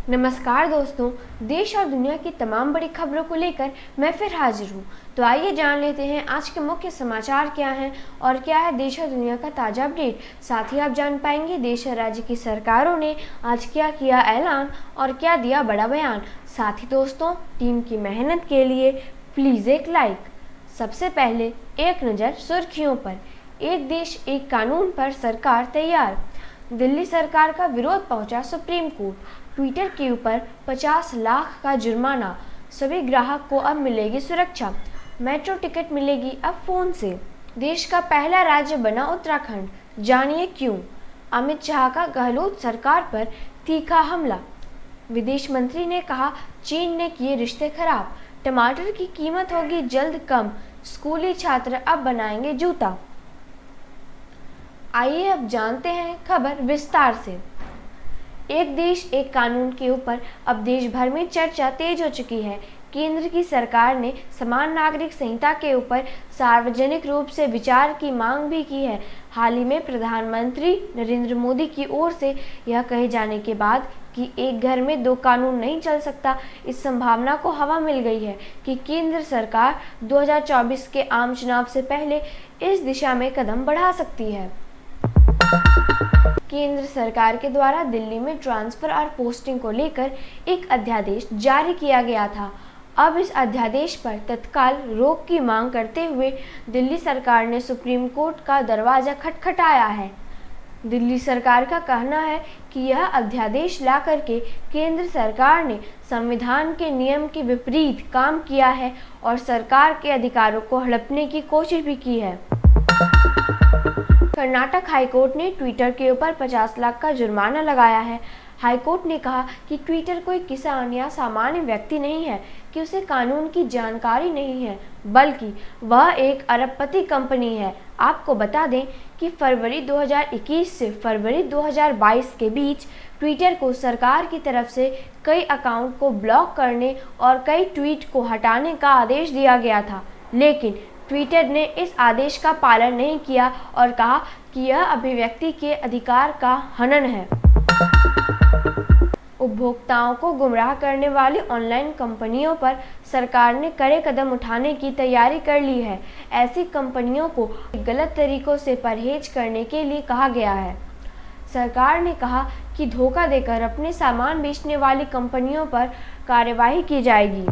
नमस्कार दोस्तों, देश और दुनिया की तमाम बड़ी खबरों को लेकर मैं फिर हाजिर हूँ। तो आइए जान लेते हैं आज के मुख्य समाचार क्या हैं और क्या है देश और दुनिया का ताज़ा अपडेट। साथ ही आप जान पाएंगे देश और राज्य की सरकारों ने आज क्या किया ऐलान और क्या दिया बड़ा बयान। साथ ही दोस्तों, टीम की मेहनत के लिए प्लीज़ एक लाइक। सबसे पहले एक नज़र सुर्खियों पर। एक देश एक कानून पर सरकार तैयार। दिल्ली सरकार का विरोध पहुंचा सुप्रीम कोर्ट। ट्विटर के ऊपर 50 लाख का जुर्माना। सभी ग्राहक को अब मिलेगी सुरक्षा। मेट्रो टिकट मिलेगी अब फोन से। देश का पहला राज्य बना उत्तराखंड, जानिए क्यों। अमित शाह का गहलोत सरकार पर तीखा हमला। विदेश मंत्री ने कहा चीन ने किए रिश्ते खराब। टमाटर की कीमत होगी जल्द कम। स्कूली छात्र अब बनाएंगे जूता। आइए अब जानते हैं खबर विस्तार से। एक देश एक कानून के ऊपर अब देश भर में चर्चा तेज हो चुकी है। केंद्र की सरकार ने समान नागरिक संहिता के ऊपर सार्वजनिक रूप से विचार की मांग भी की है। हाल ही में प्रधानमंत्री नरेंद्र मोदी की ओर से यह कहे जाने के बाद कि एक घर में दो कानून नहीं चल सकता, इस संभावना को हवा मिल गई है कि केंद्र सरकार 2024 के आम चुनाव से पहले इस दिशा में कदम बढ़ा सकती है। केंद्र सरकार के द्वारा दिल्ली में ट्रांसफर और पोस्टिंग को लेकर एक अध्यादेश जारी किया गया था। अब इस अध्यादेश पर तत्काल रोक की मांग करते हुए दिल्ली सरकार ने सुप्रीम कोर्ट का दरवाजा खटखटाया है। दिल्ली सरकार का कहना है कि यह अध्यादेश ला करके केंद्र सरकार ने संविधान के नियम के विपरीत काम किया है और सरकार के अधिकारों को हड़पने की कोशिश भी की है। कर्नाटक हाईकोर्ट ने ट्विटर के ऊपर 50 लाख का जुर्माना लगाया है। हाईकोर्ट ने कहा कि ट्विटर कोई किसान या सामान्य व्यक्ति नहीं है, कि उसे कानून की जानकारी नहीं है, बल्कि वह एक अरबपति कंपनी है। आपको बता दें कि फरवरी 2021 से फरवरी 2022 के बीच ट्विटर को सरकार की तरफ से कई अकाउंट को ब्लॉक करने और कई ट्वीट को हटाने का आदेश दिया गया था, लेकिन ट्विटर ने इस आदेश का पालन नहीं किया और कहा कि यह अभिव्यक्ति के अधिकार का हनन है। उपभोक्ताओं को गुमराह करने वाली ऑनलाइन कंपनियों पर सरकार ने कड़े कदम उठाने की तैयारी कर ली है। ऐसी कंपनियों को गलत तरीकों से परहेज करने के लिए कहा गया है। सरकार ने कहा कि धोखा देकर अपने सामान बेचने वाली कंपनियों पर कार्यवाही की जाएगी।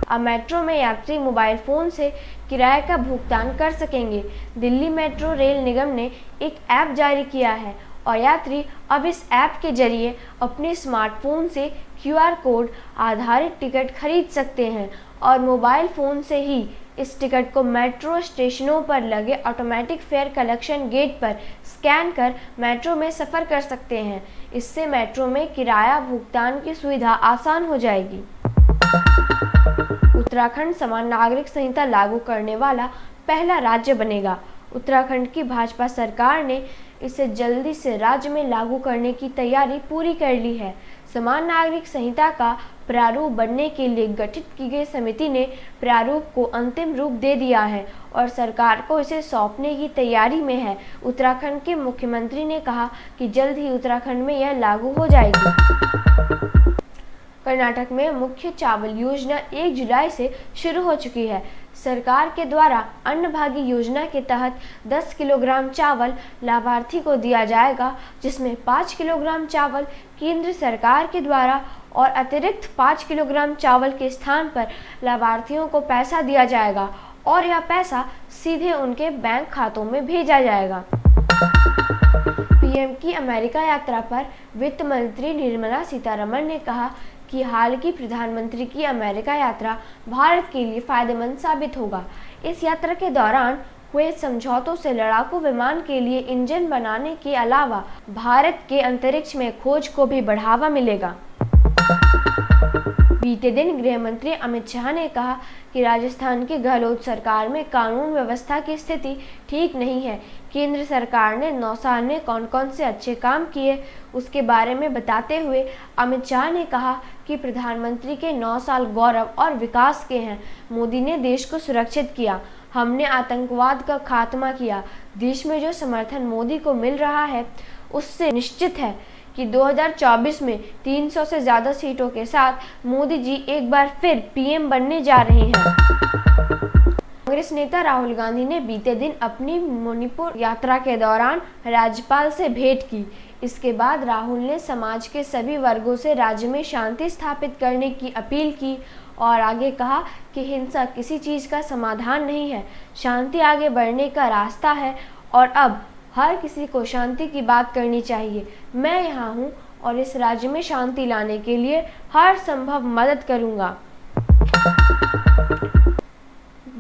अब मेट्रो में यात्री मोबाइल फोन से किराए का भुगतान कर सकेंगे। दिल्ली मेट्रो रेल निगम ने एक ऐप जारी किया है और यात्री अब इस ऐप के जरिए अपने स्मार्टफोन से QR कोड आधारित टिकट खरीद सकते हैं और मोबाइल फ़ोन से ही इस टिकट को मेट्रो स्टेशनों पर लगे ऑटोमेटिक फेयर कलेक्शन गेट पर स्कैन कर मेट्रो में सफ़र कर सकते हैं। इससे मेट्रो में किराया भुगतान की सुविधा आसान हो जाएगी। उत्तराखंड समान नागरिक संहिता लागू करने वाला पहला राज्य बनेगा। उत्तराखंड की भाजपा सरकार ने इसे जल्दी से राज्य में लागू करने की तैयारी पूरी कर ली है। समान नागरिक संहिता का प्रारूप बनने के लिए गठित की गई समिति ने प्रारूप को अंतिम रूप दे दिया है और सरकार को इसे सौंपने की तैयारी में है। उत्तराखंड के मुख्यमंत्री ने कहा कि जल्द ही उत्तराखंड में यह लागू हो जाएगी। कर्नाटक में मुख्य चावल योजना 1 जुलाई से शुरू हो चुकी है। सरकार के द्वारा अन्नभाग्य योजना के तहत 10 किलोग्राम चावल लाभार्थी को दिया जाएगा, जिसमें 5 किलोग्राम चावल केंद्र सरकार के द्वारा और अतिरिक्त 5 किलोग्राम चावल के स्थान पर लाभार्थियों को पैसा दिया जाएगा और यह पैसा सीधे उनके बैंक खातों में भेजा जाएगा। पीएम की अमेरिका यात्रा पर वित्त मंत्री निर्मला सीतारमण ने कहा कि हाल की प्रधानमंत्री की अमेरिका यात्रा भारत के लिए फायदेमंद साबित होगा। इस यात्रा के दौरान हुए समझौतों से लड़ाकू विमान के लिए इंजन बनाने के अलावा भारत के अंतरिक्ष में खोज को भी बढ़ावा मिलेगा। बीते दिन गृह मंत्री अमित शाह ने कहा कि राजस्थान की गहलोत सरकार में कानून व्यवस्था की स्थिति ठीक नहीं है। केंद्र सरकार ने 9 साल में कौन कौन से अच्छे काम किए उसके बारे में बताते हुए अमित शाह ने कहा कि प्रधानमंत्री के 9 साल गौरव और विकास के हैं। मोदी ने देश को सुरक्षित किया, हमने आतंकवाद का खात्मा किया। देश में जो समर्थन मोदी को मिल रहा है उससे निश्चित है कि 2024 में 300 से ज़्यादा सीटों के साथ मोदी जी एक बार फिर पीएम बनने जा रहे हैं। कांग्रेस नेता राहुल गांधी ने बीते दिन अपनी मणिपुर यात्रा के दौरान राज्यपाल से भेंट की। इसके बाद राहुल ने समाज के सभी वर्गों से राज्य में शांति स्थापित करने की अपील की और आगे कहा कि हिंसा किसी चीज़ का समाधान नहीं है, शांति आगे बढ़ने का रास्ता है और अब हर किसी को शांति की बात करनी चाहिए। मैं यहाँ हूँ और इस राज्य में शांति लाने के लिए हर संभव मदद करूँगा।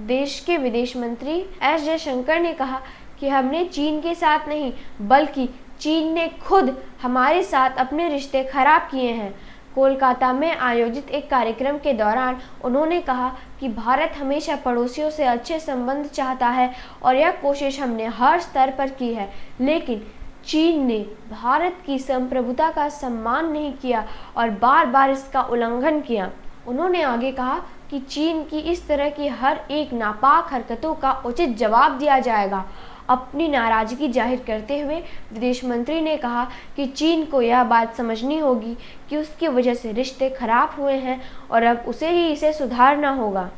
देश के विदेश मंत्री एस जयशंकर ने कहा कि हमने चीन के साथ नहीं बल्कि चीन ने खुद हमारे साथ अपने रिश्ते खराब किए हैं। कोलकाता में आयोजित एक कार्यक्रम के दौरान उन्होंने कहा कि भारत हमेशा पड़ोसियों से अच्छे संबंध चाहता है और यह कोशिश हमने हर स्तर पर की है, लेकिन चीन ने भारत की संप्रभुता का सम्मान नहीं किया और बार बार इसका उल्लंघन किया। उन्होंने आगे कहा कि चीन की इस तरह की हर एक नापाक हरकतों का उचित जवाब दिया जाएगा। अपनी नाराजगी जाहिर करते हुए विदेश मंत्री ने कहा कि चीन को यह बात समझनी होगी कि उसकी वजह से रिश्ते खराब हुए हैं और अब उसे ही इसे सुधारना होगा।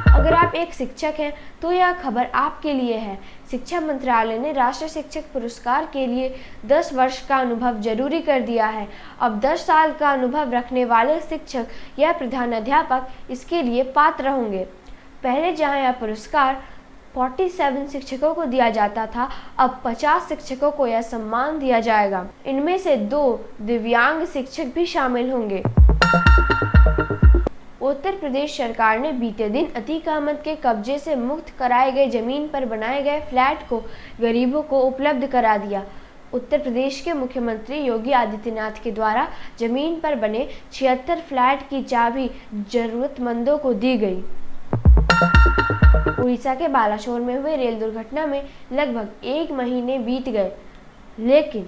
अगर आप एक शिक्षक हैं तो यह खबर आपके लिए है। शिक्षा मंत्रालय ने राष्ट्रीय शिक्षक पुरस्कार के लिए 10 वर्ष का अनुभव जरूरी कर दिया है। अब 10 साल का अनुभव रखने वाले शिक्षक या प्रधानाध्यापक इसके लिए पात्र होंगे। पहले जहां यह पुरस्कार 47 शिक्षकों को दिया जाता था, अब 50 शिक्षकों को यह सम्मान दिया जाएगा। इनमें से 2 दिव्यांग शिक्षक भी शामिल होंगे। उत्तर प्रदेश सरकार ने बीते दिन अतीक अहमद के कब्जे से मुक्त कराए गए जमीन पर बनाए गए फ्लैट को गरीबों को उपलब्ध करा दिया। उत्तर प्रदेश के मुख्यमंत्री योगी आदित्यनाथ के द्वारा जमीन पर बने 76 फ्लैट की चाबी जरूरतमंदों को दी गई। उड़ीसा के बालासोर में हुए रेल दुर्घटना में लगभग 1 महीने बीत गए, लेकिन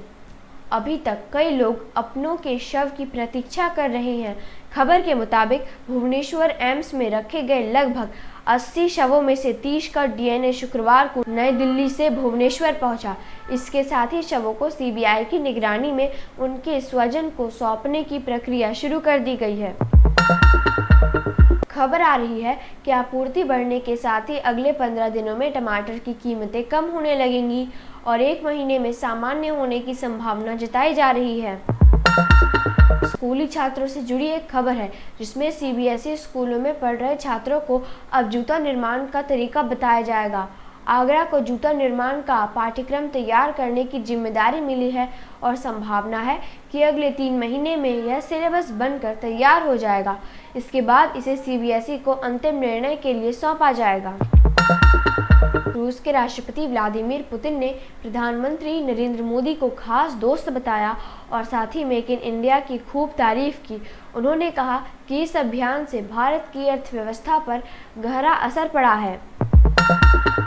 अभी तक कई लोग अपनों के शव की प्रतीक्षा कर रहे हैं। खबर के मुताबिक भुवनेश्वर एम्स में रखे गए लगभग 80 शवों में से 30 का डीएनए शुक्रवार को नई दिल्ली से भुवनेश्वर पहुंचा। इसके साथ ही शवों को सीबीआई की निगरानी में उनके स्वजन को सौंपने की प्रक्रिया शुरू कर दी गई है। खबर आ रही है कि आपूर्ति बढ़ने के साथ ही अगले 15 दिनों में टमाटर की कीमतें कम होने लगेंगी और 1 महीने में सामान्य होने की संभावना जताई जा रही है। स्कूली छात्रों से जुड़ी एक खबर है जिसमें सीबीएसई स्कूलों में पढ़ रहे छात्रों को अब जूता निर्माण का तरीका बताया जाएगा। आगरा को जूता निर्माण का पाठ्यक्रम तैयार करने की जिम्मेदारी मिली है और संभावना है कि अगले 3 महीने में यह सिलेबस बनकर तैयार हो जाएगा। इसके बाद इसे सीबीएसई को अंतिम निर्णय के लिए सौंपा जाएगा। रूस के राष्ट्रपति व्लादिमीर पुतिन ने प्रधानमंत्री नरेंद्र मोदी को खास दोस्त बताया और साथ ही मेक इन इंडिया की खूब तारीफ की। उन्होंने कहा कि इस अभियान से भारत की अर्थव्यवस्था पर गहरा असर पड़ा है।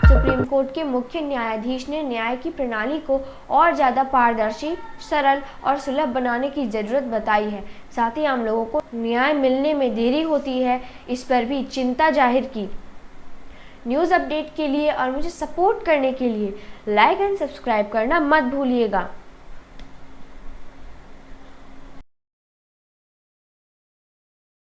सुप्रीम कोर्ट के मुख्य न्यायाधीश ने न्याय की प्रणाली को और ज़्यादा पारदर्शी, सरल और सुलभ बनाने की ज़रूरत बताई है। साथ ही आम लोगों को न्याय मिलने में देरी होती है, इस पर भी चिंता जाहिर की। न्यूज़ अपडेट के लिए और मुझे सपोर्ट करने के लिए लाइक एंड सब्सक्राइब करना मत भूलिएगा।